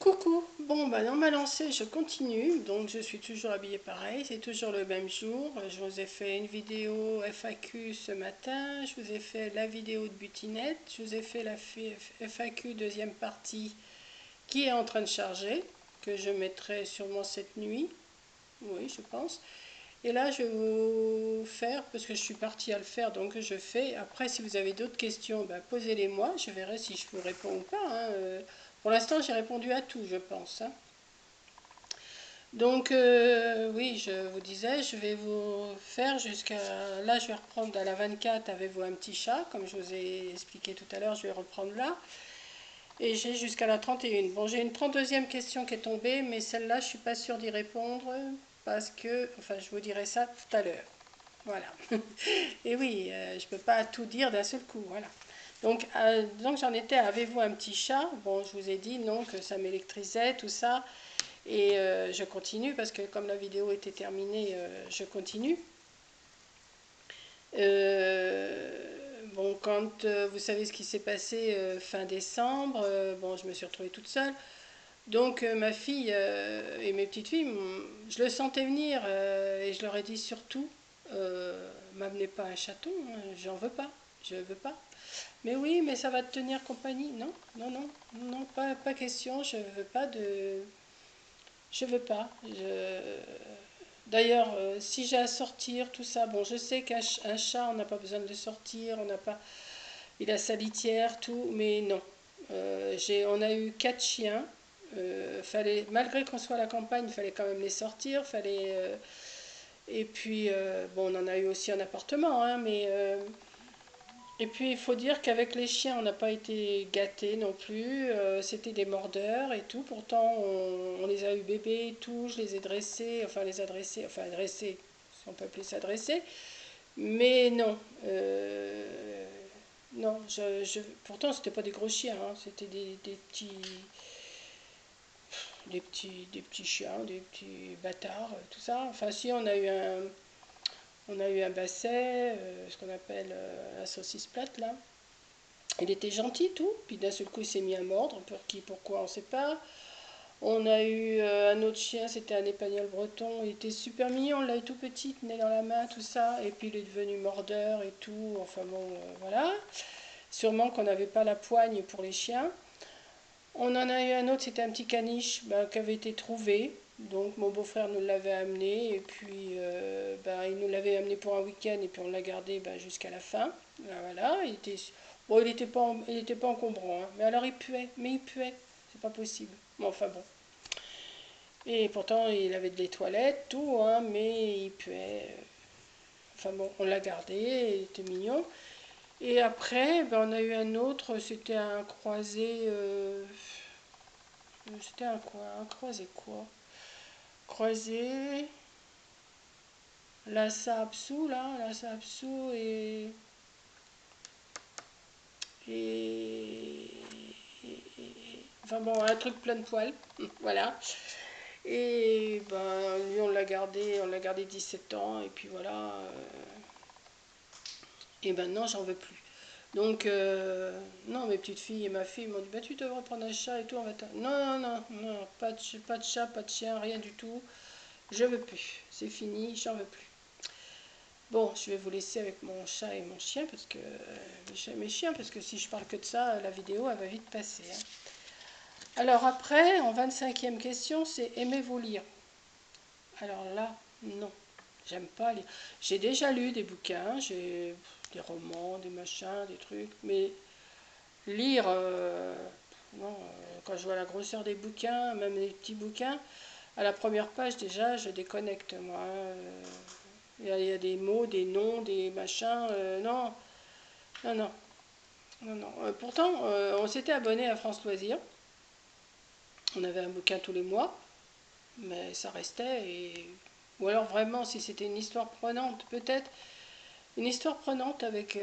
Coucou, bon bah dans ma lancée je continue, donc je suis toujours habillée pareil, c'est toujours le même jour. Je vous ai fait une vidéo FAQ ce matin, je vous ai fait la vidéo de butinette, je vous ai fait la FAQ deuxième partie qui est en train de charger, que je mettrai sûrement cette nuit, oui je pense. Et là je vais vous faire, parce que je suis partie à le faire, donc je fais. Après si vous avez d'autres questions, bah, posez-les moi, je verrai si je vous réponds ou pas, hein. Pour l'instant j'ai répondu à tout je pense, hein. Donc oui, je vous disais, je vais vous faire jusqu'à... Là, je vais reprendre à la 24, avez-vous un petit chat? Comme je vous ai expliqué tout à l'heure, je vais reprendre là. Et j'ai jusqu'à la 31. Bon, j'ai une 32e question qui est tombée, mais celle-là, je ne suis pas sûre d'y répondre parce que... Enfin, je vous dirai ça tout à l'heure. Voilà. Et oui, je ne peux pas tout dire d'un seul coup, voilà. Donc j'en étais, avez-vous un petit chat? Bon, je vous ai dit non, que ça m'électrisait, tout ça. Et je continue parce que comme la vidéo était terminée, je continue. Bon, quand vous savez ce qui s'est passé fin décembre, bon, je me suis retrouvée toute seule. Donc ma fille et mes petites filles, je le sentais venir et je leur ai dit surtout, m'amenez pas un chaton, hein, j'en veux pas, je veux pas. Mais oui, mais ça va te tenir compagnie. Non, non, non, non, pas question, je veux pas de... Je veux pas. D'ailleurs, si j'ai à sortir, tout ça, bon, je sais qu'un chat, on n'a pas besoin de le sortir, on n'a pas, il a sa litière, tout, mais non. On a eu 4 chiens. Malgré qu'on soit à la campagne, il fallait quand même les sortir. Et puis, bon, on en a eu aussi un appartement, hein, mais et puis il faut dire qu'avec les chiens, on n'a pas été gâtés non plus. C'était des mordeurs et tout. Pourtant, on les a eu bébés et tout. Je les ai dressés, enfin les a dressés, enfin dressés, si on peut appeler ça dresser. Mais non, non. Pourtant, c'était pas des gros chiens, hein, c'était des petits chiens, des petits bâtards, tout ça. Enfin, si on a eu un basset, ce qu'on appelle la saucisse plate là. Il était gentil tout, puis d'un seul coup il s'est mis à mordre, pour qui, pourquoi, on ne sait pas. On a eu un autre chien, c'était un épagneul breton, il était super mignon, on l'a eu tout petit, il tenait dans la main, tout ça, et puis il est devenu mordeur et tout, enfin bon, voilà. Sûrement qu'on n'avait pas la poigne pour les chiens. On en a eu un autre, c'était un petit caniche qui avait été trouvé, donc mon beau-frère nous l'avait amené, et puis il nous l'avait amené pour un week-end, et puis on l'a gardé jusqu'à la fin. Voilà, bon, il était pas encombrant, hein, mais alors il puait, mais il puait, c'est pas possible. Bon, enfin bon. Et pourtant, il avait des toilettes, tout, hein, mais il puait. Enfin bon, on l'a gardé, il était mignon. Et après, on a eu un autre, c'était un croisé. C'était un quoi? Un croisé quoi? Croisé. Lhasa Apso, là. Lhasa Apso et. Enfin bon, un truc plein de poils. Voilà. Et lui, on l'a gardé 17 ans, et puis voilà. Et maintenant, j'en veux plus. Donc, non, mes petites filles et ma fille m'ont dit, bah, tu devrais prendre un chat et tout. Non, non, non, non, pas de chat, pas de chien, rien du tout. Je veux plus. C'est fini, j'en veux plus. Bon, je vais vous laisser avec mon chat et mon chien, parce que mes chiens, parce que si je parle que de ça, la vidéo, elle va vite passer, hein. Alors après, en 25e question, c'est aimez-vous lire? Alors là, non, j'aime pas lire. J'ai déjà lu des bouquins, j'ai des romans, des machins, des trucs, mais lire, non, quand je vois la grosseur des bouquins, même les petits bouquins, à la première page déjà, je déconnecte, moi. Il y a des mots, des noms, des machins, non, non, non, non, non. Pourtant, on s'était abonné à France Loisirs, on avait un bouquin tous les mois, mais ça restait, ou alors vraiment, si c'était une histoire prenante, peut-être, une histoire prenante avec,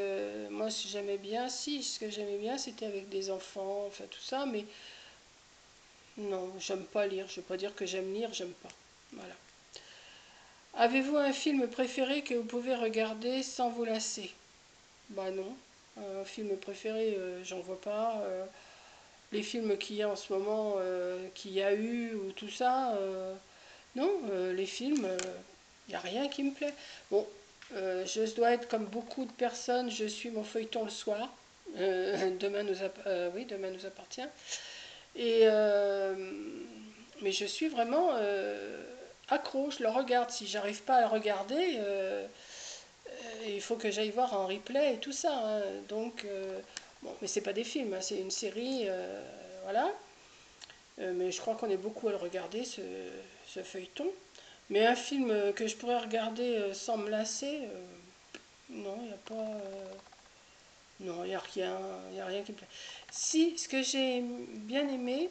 moi j'aimais bien, si, ce que j'aimais bien c'était avec des enfants, enfin tout ça, mais non, j'aime pas lire, je vais pas dire que j'aime lire, j'aime pas. Voilà. Avez-vous un film préféré que vous pouvez regarder sans vous lasser? Bah non. Un film préféré, j'en vois pas. les films qu'il y a en ce moment, qu'il y a eu, ou tout ça. Non, les films, il n'y a rien qui me plaît. Bon, je dois être comme beaucoup de personnes, je suis mon feuilleton le soir. Oui, demain nous appartient. Et, mais je suis vraiment accro, je le regarde. Si j'arrive pas à le regarder, il faut que j'aille voir en replay et tout ça, hein. Donc, bon, mais c'est pas des films, hein, c'est une série, voilà. Mais je crois qu'on est beaucoup à le regarder, ce feuilleton. Mais un film que je pourrais regarder sans me lasser, non, il n'y a pas. Non, il y a rien qui me plaît. Si, ce que j'ai bien aimé,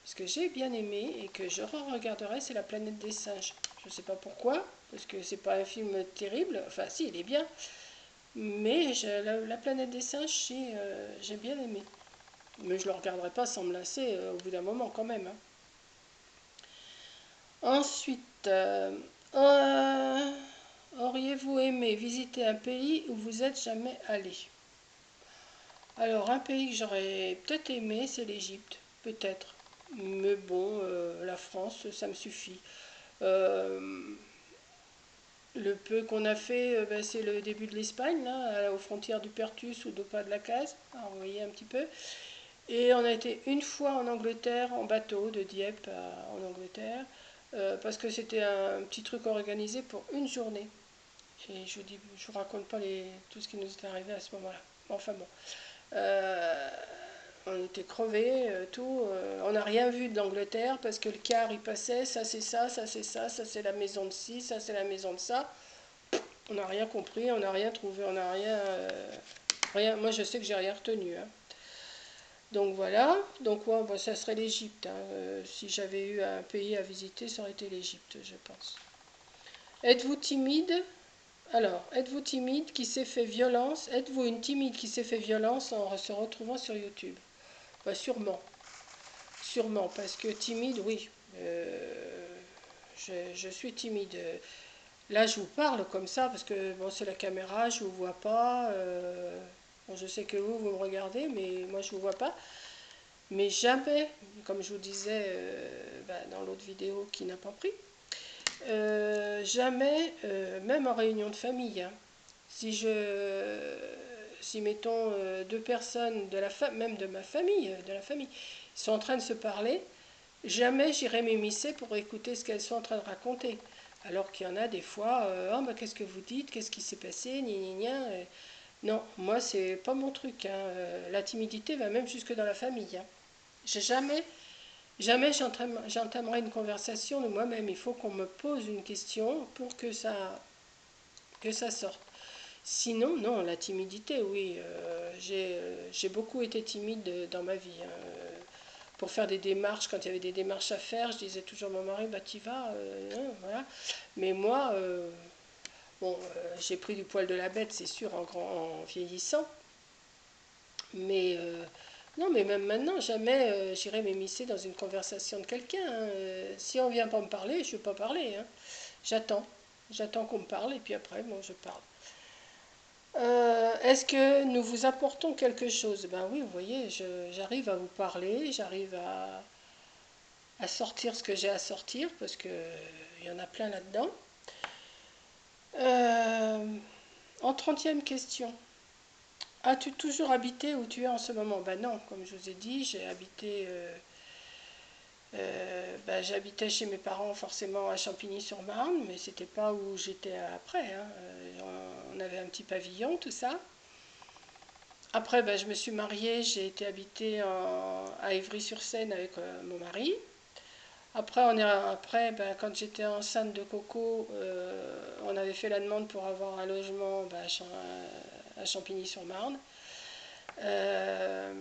ce que j'ai bien aimé et que je re-regarderai, c'est La Planète des Singes. Je ne sais pas pourquoi, parce que c'est pas un film terrible. Enfin, si, il est bien. Mais la Planète des Singes, j'ai bien aimé. Mais je ne le regarderai pas sans me lasser au bout d'un moment quand même, hein. Ensuite, auriez-vous aimé visiter un pays où vous n'êtes jamais allé? Alors, un pays que j'aurais peut-être aimé, c'est l'Égypte, peut-être. Mais bon, la France, ça me suffit. Euh, le peu qu'on a fait, ben, c'est le début de l'Espagne, là, aux frontières du Perthus ou d'Opa de la Case. Alors, vous voyez un petit peu. Et on a été une fois en Angleterre, en bateau, de Dieppe en Angleterre, parce que c'était un petit truc organisé pour une journée. Et je vous raconte pas tout ce qui nous est arrivé à ce moment-là. Enfin bon. Euh, on était crevés, tout. On n'a rien vu de l'Angleterre parce que le car il passait, ça c'est ça, ça c'est ça, ça c'est la maison de ci, ça c'est la maison de ça. On n'a rien compris, on n'a rien trouvé, on n'a rien. Moi je sais que j'ai rien retenu, hein. Donc voilà, donc ouais, bah, ça serait l'Égypte, hein. Si j'avais eu un pays à visiter, ça aurait été l'Égypte, je pense. Êtes-vous timide? Alors, êtes-vous timide qui s'est fait violence? Êtes-vous une timide qui s'est fait violence en se retrouvant sur YouTube? Bah, sûrement, sûrement, parce que timide, oui, je suis timide. Là, je vous parle comme ça parce que bon, c'est la caméra, je vous vois pas. Bon, je sais que vous me regardez, mais moi, je vous vois pas. Mais jamais, comme je vous disais bah, dans l'autre vidéo qui n'a pas pris, jamais, même en réunion de famille, hein, si si mettons deux personnes de même de ma famille, de la famille, sont en train de se parler, jamais j'irai m'immiscer pour écouter ce qu'elles sont en train de raconter. Alors qu'il y en a des fois, oh, bah, qu'est-ce que vous dites, qu'est-ce qui s'est passé, non, moi c'est pas mon truc, hein. La timidité va même jusque dans la famille, hein. J'ai jamais, jamais j'entamerai une conversation de moi-même. Il faut qu'on me pose une question pour que ça sorte. Sinon, non, la timidité, oui. J'ai beaucoup été timide dans ma vie, hein. Pour faire des démarches, quand il y avait des démarches à faire, je disais toujours à mon mari, bah t'y vas, hein, voilà. Mais moi, bon, j'ai pris du poil de la bête, c'est sûr, en vieillissant. Mais non, mais même maintenant, jamais j'irai m'immiscer dans une conversation de quelqu'un, hein. Si on vient pas me parler, je ne vais pas parler, hein. J'attends. J'attends qu'on me parle et puis après, bon, je parle. Est-ce que nous vous apportons quelque chose? Ben oui, vous voyez, j'arrive à vous parler, j'arrive à sortir ce que j'ai à sortir, parce que il y en a plein là-dedans. En 30e question, as-tu toujours habité où tu es en ce moment? Ben non, comme je vous ai dit, j'habitais chez mes parents forcément à Champigny-sur-Marne, mais c'était pas où j'étais après, hein. On avait un petit pavillon, tout ça. Après, ben, je me suis mariée, j'ai été habiter à Ivry-sur-Seine avec mon mari. Après, ben, quand j'étais enceinte de Coco, on avait fait la demande pour avoir un logement ben, à Champigny-sur-Marne. Euh,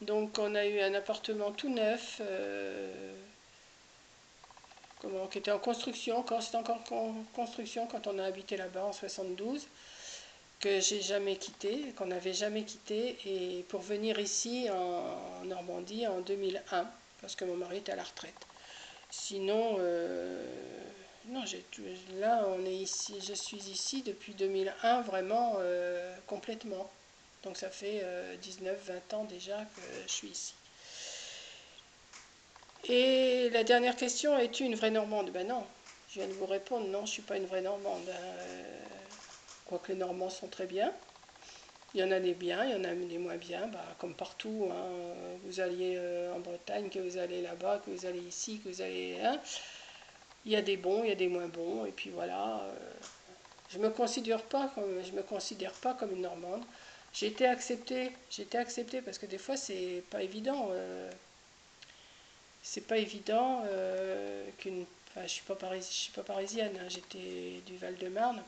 donc on a eu un appartement tout neuf, qui était en construction, encore c'était encore en construction quand on a habité là-bas en 72, que j'ai jamais quitté, qu'on n'avait jamais quitté, et pour venir ici en Normandie en 2001, parce que mon mari était à la retraite. Sinon, non, là on est ici, je suis ici depuis 2001 vraiment complètement. Donc ça fait 19-20 ans déjà que je suis ici. Et la dernière question, es-tu une vraie Normande? Ben non, je viens de vous répondre, non, je ne suis pas une vraie Normande. Quoique les Normands sont très bien. Il y en a des biens, il y en a des moins bien, bah, comme partout. Hein. Vous alliez en Bretagne, que vous allez là-bas, que vous allez ici, que vous allez... Hein. Il y a des bons, il y a des moins bons, et puis voilà. Je me considère pas comme une Normande. J'ai été acceptée parce que des fois c'est pas évident. C'est pas évident qu'une. Enfin, je suis pas parisienne, hein, j'étais du Val-de-Marne.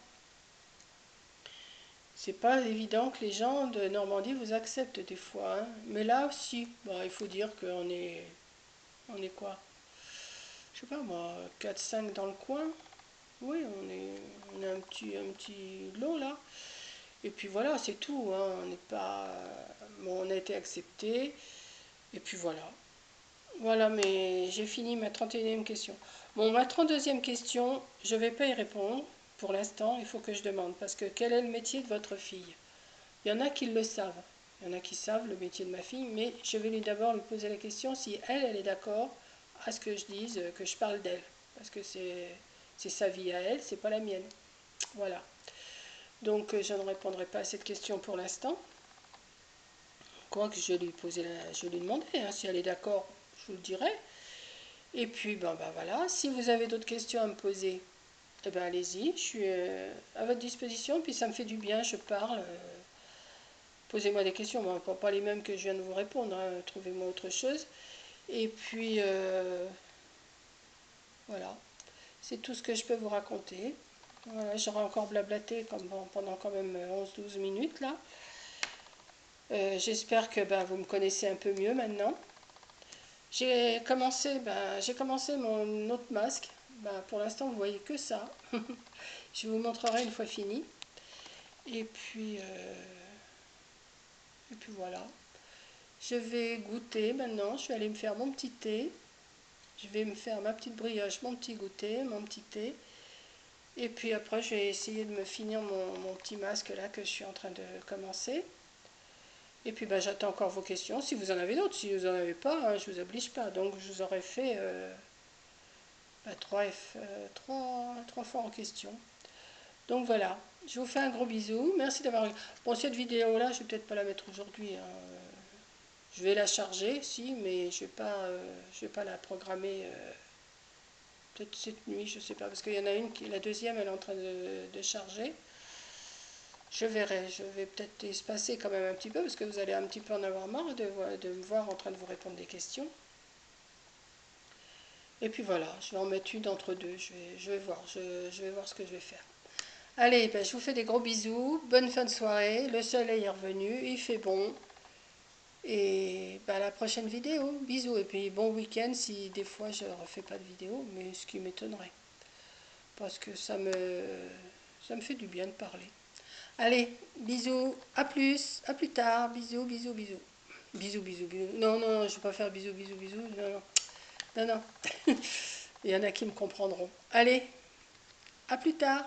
C'est pas évident que les gens de Normandie vous acceptent des fois. Hein. Mais là aussi, bon, il faut dire on est quoi? Je sais pas moi, 4-5 dans le coin. Oui, on est un petit lot là. Et puis voilà, c'est tout. Hein. On n'est pas. Bon, on a été accepté. Et puis voilà. Voilà, mais j'ai fini ma 31e question. Bon, ma 32e question, je ne vais pas y répondre. Pour l'instant, il faut que je demande. Parce que quel est le métier de votre fille? Il y en a qui le savent. Il y en a qui savent le métier de ma fille. Mais je vais lui d'abord lui poser la question si elle est d'accord à ce que je dise, que je parle d'elle. Parce que c'est sa vie à elle, c'est pas la mienne. Voilà. Donc je ne répondrai pas à cette question pour l'instant. Quoique je lui demandais, hein, si elle est d'accord, je vous le dirai. Et puis ben voilà, si vous avez d'autres questions à me poser, eh ben allez-y, je suis à votre disposition, puis ça me fait du bien, je parle. Posez-moi des questions, bon, pas les mêmes que je viens de vous répondre, hein, trouvez-moi autre chose. Et puis voilà, c'est tout ce que je peux vous raconter. Voilà, j'aurais encore blablaté pendant quand même 11-12 minutes là. J'espère que ben, vous me connaissez un peu mieux maintenant. J'ai commencé mon autre masque. Ben, pour l'instant, vous voyez que ça. Je vous montrerai une fois fini. Et puis, voilà. Je vais goûter maintenant. Je vais aller me faire mon petit thé. Je vais me faire ma petite brioche, mon petit goûter, mon petit thé. Et puis après, je vais essayer de me finir mon petit masque là que je suis en train de commencer. Et puis ben, j'attends encore vos questions. Si vous en avez d'autres, si vous n'en avez pas, hein, je ne vous oblige pas. Donc je vous aurais fait bah, trois fois en question. Donc voilà, je vous fais un gros bisou. Merci d'avoir regardé. Bon, cette vidéo-là, je vais peut-être pas la mettre aujourd'hui. Hein. Je vais la charger, si, mais je vais pas la programmer peut-être cette nuit, je sais pas. Parce qu'il y en a une, la deuxième, elle est en train de charger. Je verrai, je vais peut-être espacer quand même un petit peu, parce que vous allez un petit peu en avoir marre de me voir en train de vous répondre des questions. Et puis voilà, je vais en mettre une d'entre deux, je vais voir, je vais voir ce que je vais faire. Allez, ben, je vous fais des gros bisous, bonne fin de soirée, le soleil est revenu, il fait bon, et ben, à la prochaine vidéo, bisous, et puis bon week-end si des fois je ne refais pas de vidéo, mais ce qui m'étonnerait, parce que ça me fait du bien de parler. Allez, bisous, à plus tard, bisous, bisous, bisous. Bisous, bisous, bisous. Non, non, je ne vais pas faire bisous, bisous, bisous, non, non, non, non. Il y en a qui me comprendront. Allez, à plus tard.